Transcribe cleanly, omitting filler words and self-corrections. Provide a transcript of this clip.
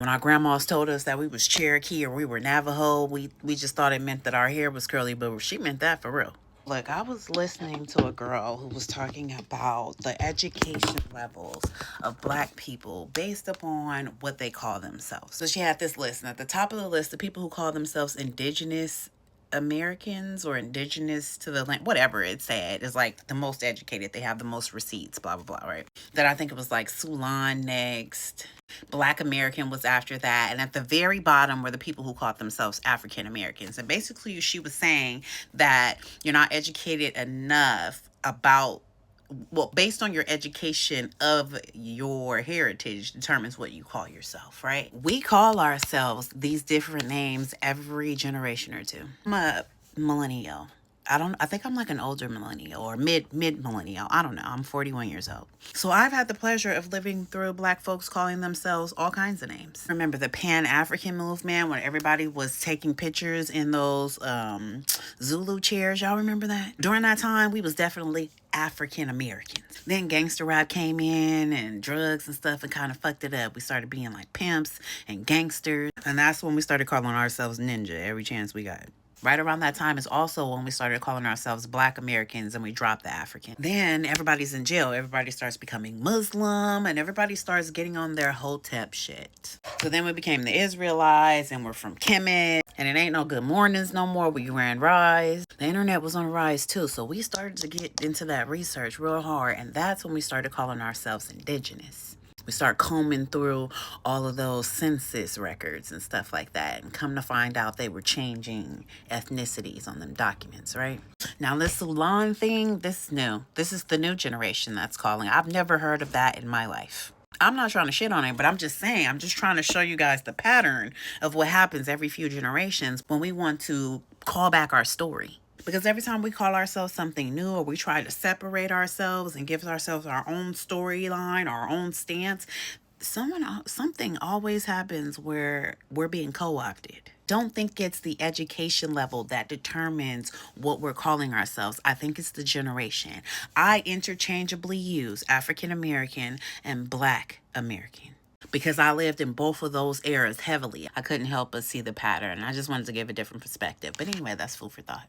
When our grandmas told us that we was Cherokee or we were Navajo, we just thought it meant that our hair was curly, but she meant that for real. Look, I was listening to a girl who was talking about the education levels of Black people based upon what they call themselves. So she had this list, and at the top of the list, the people who call themselves Indigenous Americans or indigenous to the land, whatever it said, is like the most educated. They have the most receipts, blah, blah, blah, right? Then I think it was like Sulan next. Black American was after that. And at the very bottom were the people who called themselves African Americans. And basically, she was saying that you're not educated enough about, well, based on your education of your heritage determines what you call yourself, right? We call ourselves these different names every generation or two. I'm a millennial. I think I'm like an older millennial or mid millennial. I don't know. I'm 41 years old. So I've had the pleasure of living through Black folks calling themselves all kinds of names. Remember the Pan-African movement when everybody was taking pictures in those Zulu chairs? Y'all remember that? During that time, we was definitely African Americans. Then gangster rap came in and drugs and stuff and kind of fucked it up. We started being like pimps and gangsters. And that's when we started calling ourselves ninja every chance we got. Right around that time is also when we started calling ourselves Black Americans and we dropped the African. Then everybody's in jail. Everybody starts becoming Muslim and everybody starts getting on their Hotep shit. So then we became the Israelites and we're from Kemet. And it ain't no good mornings no more. We ran Rise. The internet was on Rise too. So we started to get into that research real hard. And that's when we started calling ourselves indigenous. We start combing through all of those census records and stuff like that. And come to find out they were changing ethnicities on them documents, right? Now, this Sulan thing, this is new. This is the new generation that's calling. I've never heard of that in my life. I'm not trying to shit on it, but I'm just saying, I'm just trying to show you guys the pattern of what happens every few generations when we want to call back our story. Because every time we call ourselves something new or we try to separate ourselves and give ourselves our own storyline, our own stance, something always happens where we're being co-opted. Don't think it's the education level that determines what we're calling ourselves. I think it's the generation. I interchangeably use African American and Black American because I lived in both of those eras heavily. I couldn't help but see the pattern. I just wanted to give a different perspective. But anyway, that's food for thought.